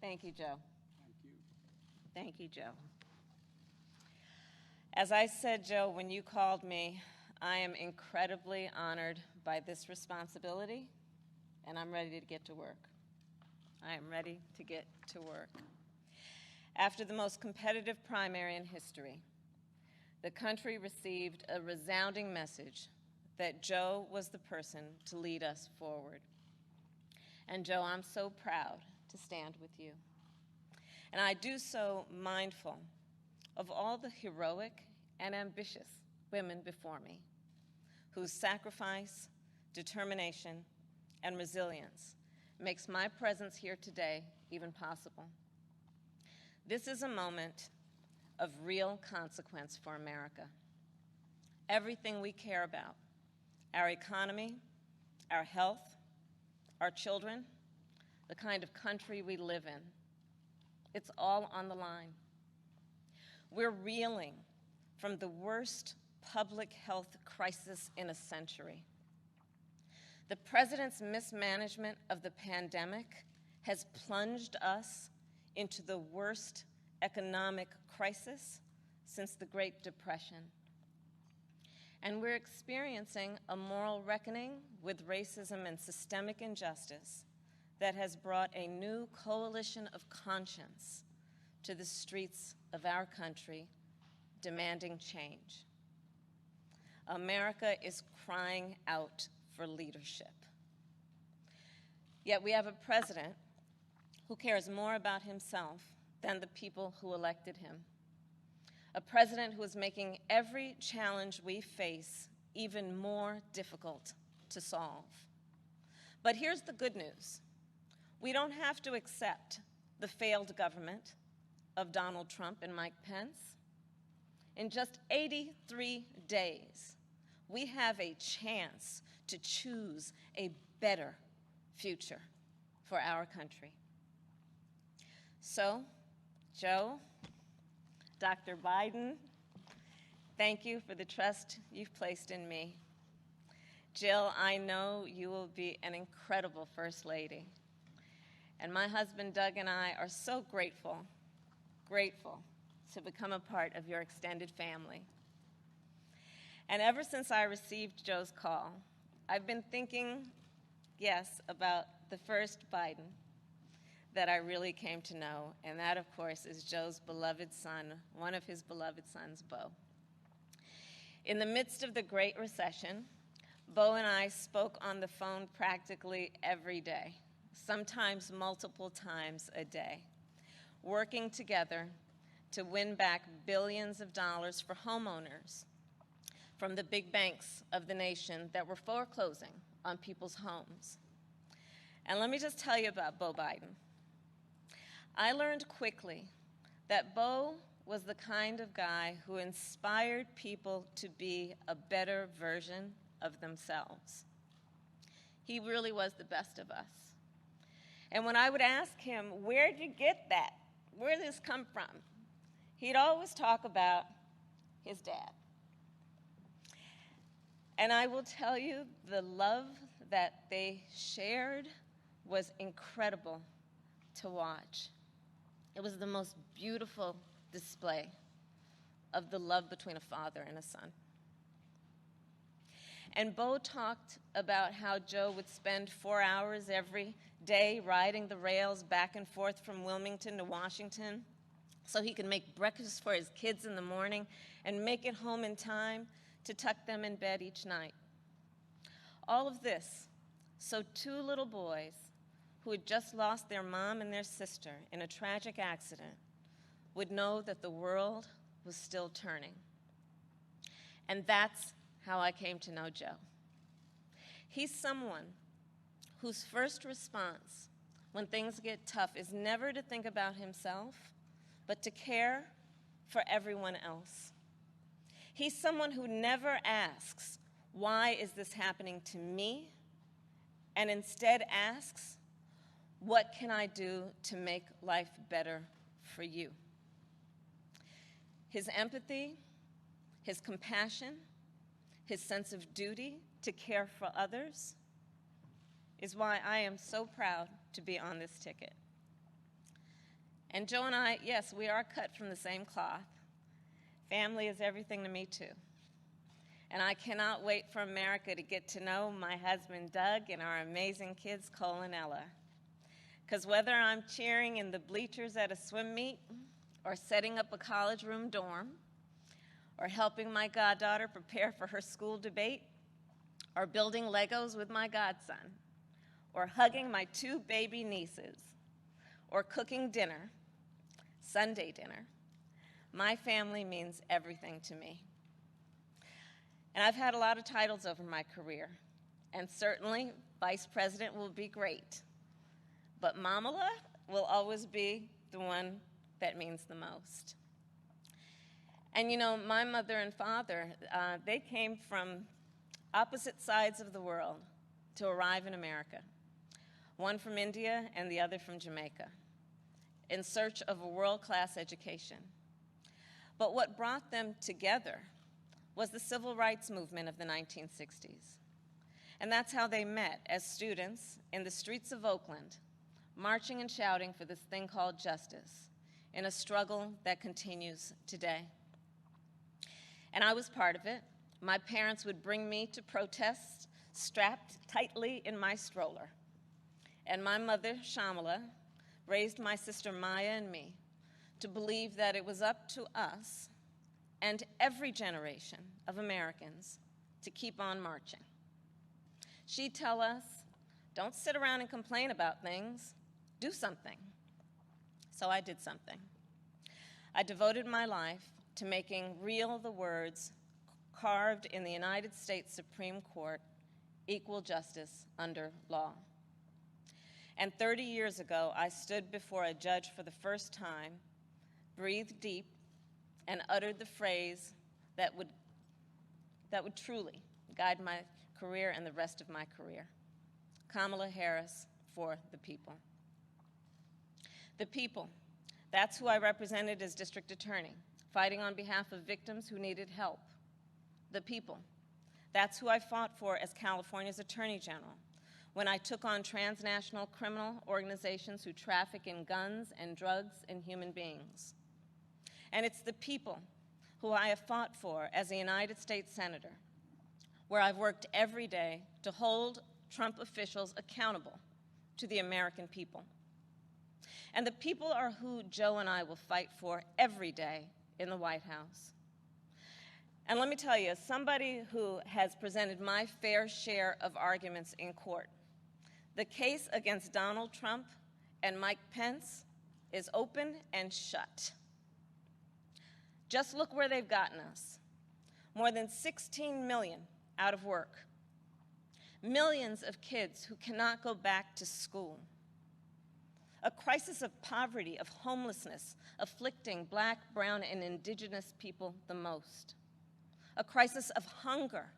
Thank you, Joe. Thank you. Thank you, Joe. As I said, Joe, when you called me, I am incredibly honored by this responsibility, and I'm ready to get to work. I am ready to get to work. After the most competitive primary in history, the country received a resounding message that Joe was the person to lead us forward. And Joe, I'm so proud to stand with you. And I do so mindful of all the heroic and ambitious women before me whose sacrifice, determination, and resilience makes my presence here today even possible. This is a moment of real consequence for America. Everything we care about, our economy, our health, our children, the kind of country we live in, it's all on the line. We're reeling from the worst public health crisis in a century. The president's mismanagement of the pandemic has plunged us into the worst economic crisis since the Great Depression. And we're experiencing a moral reckoning with racism and systemic injustice that has brought a new coalition of conscience to the streets of our country, demanding change. America is crying out for leadership. Yet we have a president who cares more about himself than the people who elected him. A president who is making every challenge we face even more difficult to solve. But here's the good news. We don't have to accept the failed government of Donald Trump and Mike Pence. In just 83 days, we have a chance to choose a better future for our country. So, Joe, Dr. Biden, thank you for the trust you've placed in me. Jill, I know you will be an incredible First Lady. And my husband, Doug, and I are so grateful to become a part of your extended family. And ever since I received Joe's call, I've been thinking, yes, about the first Biden that I really came to know, and that, of course, is Joe's beloved son, one of his beloved sons, Beau. In the midst of the Great Recession, Beau and I spoke on the phone practically every day, sometimes multiple times a day, working together to win back billions of dollars for homeowners from the big banks of the nation that were foreclosing on people's homes. And let me just tell you about Beau Biden. I learned quickly that Beau was the kind of guy who inspired people to be a better version of themselves. He really was the best of us. And when I would ask him, where'd you get that? Where did this come from? He'd always talk about his dad. And I will tell you, the love that they shared was incredible to watch. It was the most beautiful display of the love between a father and a son. And Beau talked about how Joe would spend 4 hours every day riding the rails back and forth from Wilmington to Washington so he could make breakfast for his kids in the morning and make it home in time to tuck them in bed each night. All of this so two little boys who had just lost their mom and their sister in a tragic accident would know that the world was still turning. And that's how I came to know Joe. He's someone whose first response when things get tough is never to think about himself, but to care for everyone else. He's someone who never asks, why is this happening to me? And instead asks, what can I do to make life better for you? His empathy, his compassion, his sense of duty to care for others is why I am so proud to be on this ticket. And Joe and I, yes, we are cut from the same cloth. Family is everything to me, too. And I cannot wait for America to get to know my husband, Doug, and our amazing kids, Cole and Ella. Because whether I'm cheering in the bleachers at a swim meet, or setting up a college room dorm, or helping my goddaughter prepare for her school debate, or building Legos with my godson, or hugging my 2 baby nieces, or cooking dinner, Sunday dinner, my family means everything to me. And I've had a lot of titles over my career, and certainly vice president will be great, but Mamala will always be the one that means the most. And you know, my mother and father, they came from opposite sides of the world to arrive in America, one from India and the other from Jamaica, in search of a world-class education. But what brought them together was the civil rights movement of the 1960s. And that's how they met, as students in the streets of Oakland, marching and shouting for this thing called justice, in a struggle that continues today. And I was part of it. My parents would bring me to protests strapped tightly in my stroller. And my mother, Shamala, raised my sister Maya and me to believe that it was up to us and every generation of Americans to keep on marching. She'd tell us, don't sit around and complain about things, do something. So I did something. I devoted my life to making real the words carved in the United States Supreme Court, equal justice under law. And 30 years ago, I stood before a judge for the first time, breathed deep, and uttered the phrase that would truly guide my career and the rest of my career. Kamala Harris for the people. The people, that's who I represented as district attorney, fighting on behalf of victims who needed help. The people, that's who I fought for as California's Attorney General, when I took on transnational criminal organizations who traffic in guns and drugs and human beings. And it's the people who I have fought for as a United States Senator, where I've worked every day to hold Trump officials accountable to the American people. And the people are who Joe and I will fight for every day in the White House. And let me tell you, as somebody who has presented my fair share of arguments in court, the case against Donald Trump and Mike Pence is open and shut. Just look where they've gotten us. More than 16 million out of work. Millions of kids who cannot go back to school. A crisis of poverty, of homelessness, afflicting Black, brown, and indigenous people the most. A crisis of hunger,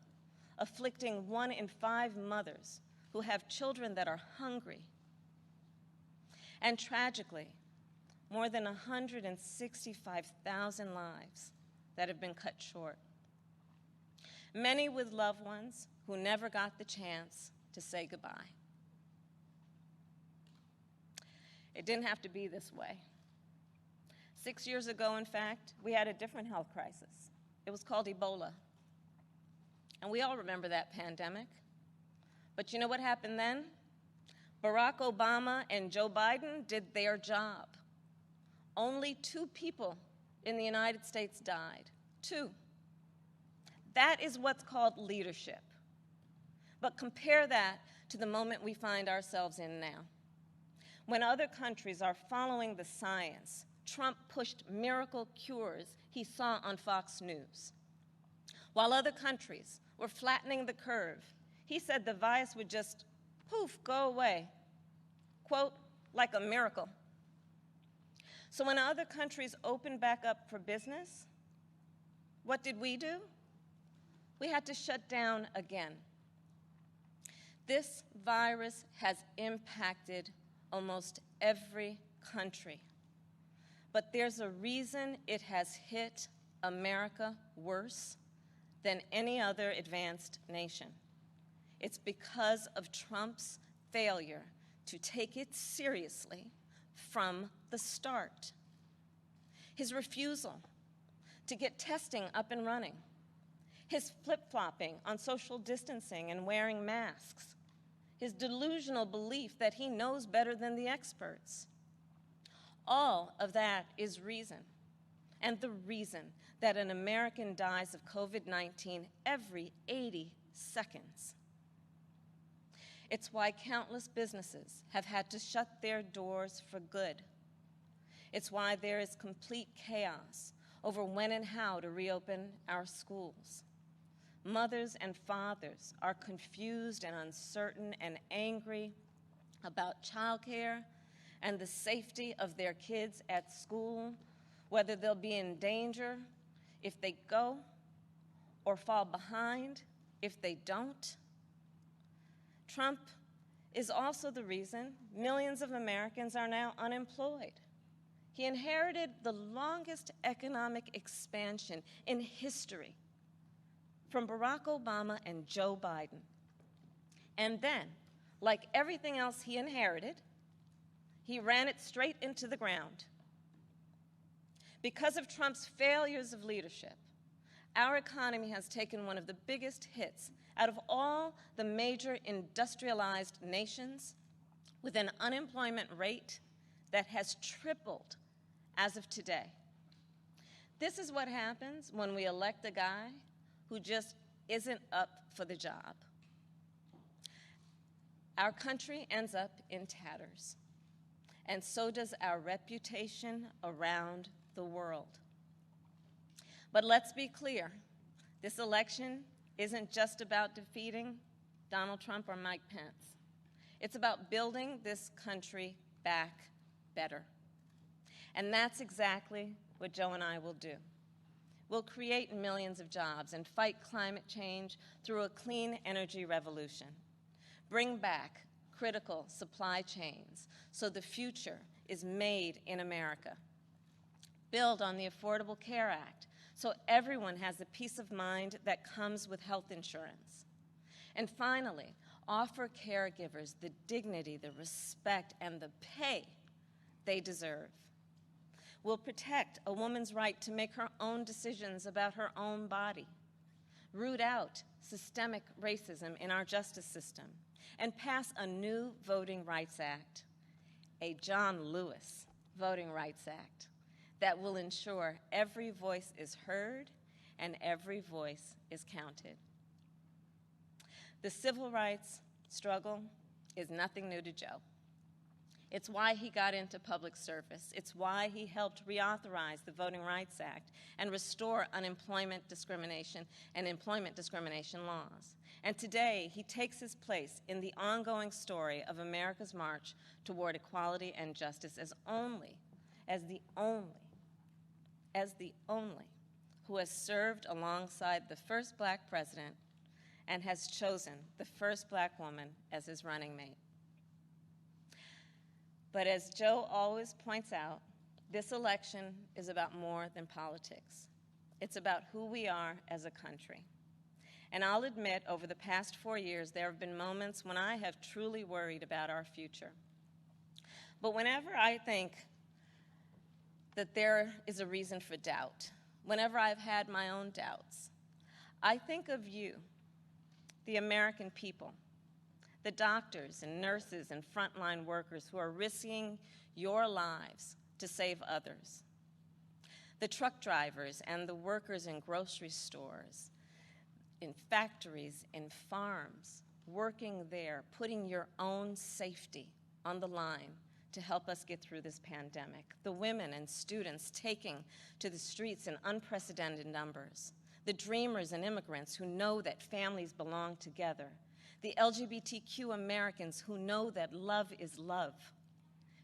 afflicting 1 in 5 mothers who have children that are hungry. And tragically, more than 165,000 lives that have been cut short. Many with loved ones who never got the chance to say goodbye. It didn't have to be this way. 6 years ago, in fact, we had a different health crisis. It was called Ebola. And we all remember that pandemic. But you know what happened then? Barack Obama and Joe Biden did their job. Only 2 people in the United States died. 2. That is what's called leadership. But compare that to the moment we find ourselves in now. When other countries are following the science, Trump pushed miracle cures he saw on Fox News. While other countries were flattening the curve, he said the virus would just, poof, go away. Quote, like a miracle. So when other countries opened back up for business, what did we do? We had to shut down again. This virus has impacted almost every country. But there's a reason it has hit America worse than any other advanced nation. It's because of Trump's failure to take it seriously, from the start. His refusal to get testing up and running, his flip-flopping on social distancing and wearing masks, his delusional belief that he knows better than the experts. All of that is reason, and the reason that an American dies of COVID-19 every 80 seconds. It's why countless businesses have had to shut their doors for good. It's why there is complete chaos over when and how to reopen our schools. Mothers and fathers are confused and uncertain and angry about childcare and the safety of their kids at school, whether they'll be in danger if they go or fall behind if they don't. Trump is also the reason millions of Americans are now unemployed. He inherited the longest economic expansion in history from Barack Obama and Joe Biden. And then, like everything else he inherited, he ran it straight into the ground. Because of Trump's failures of leadership, our economy has taken one of the biggest hits out of all the major industrialized nations, with an unemployment rate that has tripled as of today. This is what happens when we elect a guy who just isn't up for the job. Our country ends up in tatters, and so does our reputation around the world. But let's be clear, this election isn't just about defeating Donald Trump or Mike Pence. It's about building this country back better. And that's exactly what Joe and I will do. We'll create millions of jobs and fight climate change through a clean energy revolution. Bring back critical supply chains so the future is made in America. Build on the Affordable Care Act so everyone has the peace of mind that comes with health insurance. And finally, offer caregivers the dignity, the respect, and the pay they deserve. We'll protect a woman's right to make her own decisions about her own body, root out systemic racism in our justice system, and pass a new Voting Rights Act, a John Lewis Voting Rights Act, that will ensure every voice is heard and every voice is counted. The civil rights struggle is nothing new to Joe. It's why he got into public service. It's why he helped reauthorize the Voting Rights Act and restore unemployment discrimination and employment discrimination laws. And today, he takes his place in the ongoing story of America's march toward equality and justice as the only who has served alongside the first black president and has chosen the first black woman as his running mate. But as Joe always points out, this election is about more than politics. It's about who we are as a country. And I'll admit, over the past 4 years, there have been moments when I have truly worried about our future. But whenever I think that there is a reason for doubt, whenever I've had my own doubts, I think of you, the American people, the doctors and nurses and frontline workers who are risking your lives to save others, the truck drivers and the workers in grocery stores, in factories, in farms, working there, putting your own safety on the line to help us get through this pandemic, the women and students taking to the streets in unprecedented numbers, the dreamers and immigrants who know that families belong together, the LGBTQ Americans who know that love is love,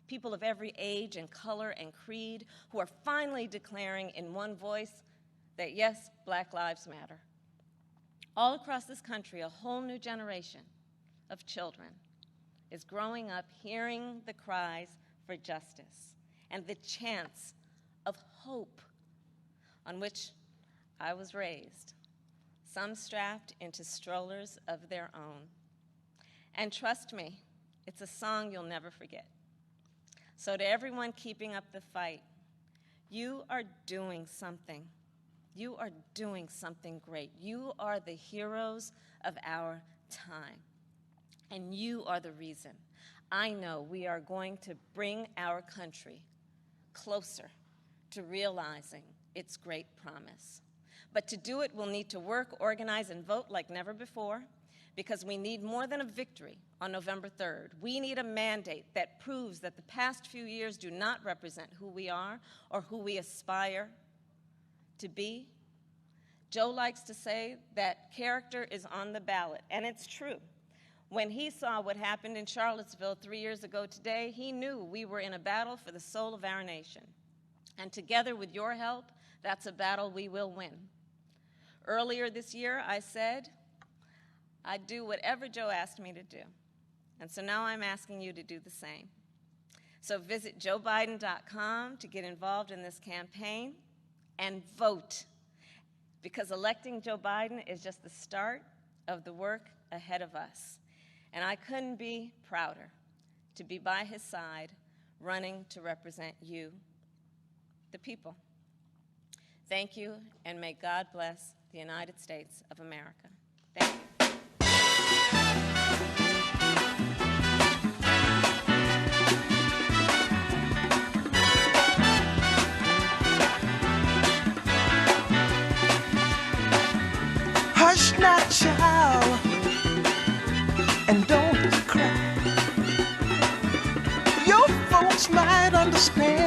people of every age and color and creed who are finally declaring in one voice that yes, Black Lives Matter. All across this country, a whole new generation of children is growing up hearing the cries for justice and the chants of hope on which I was raised, some strapped into strollers of their own. And trust me, it's a song you'll never forget. So to everyone keeping up the fight, you are doing something. You are doing something great. You are the heroes of our time. And you are the reason I know we are going to bring our country closer to realizing its great promise. But to do it, we'll need to work, organize, and vote like never before, because we need more than a victory on November 3rd. We need a mandate that proves that the past few years do not represent who we are or who we aspire to be. Joe likes to say that character is on the ballot, and it's true. When he saw what happened in Charlottesville 3 years ago today, he knew we were in a battle for the soul of our nation. And together with your help, that's a battle we will win. Earlier this year, I said I'd do whatever Joe asked me to do. And so now I'm asking you to do the same. So visit joebiden.com to get involved in this campaign and vote, because electing Joe Biden is just the start of the work ahead of us. And I couldn't be prouder to be by his side, running to represent you, the people. Thank you, and may God bless the United States of America. Thank you. Hush now, child, and don't cry. Your folks might understand.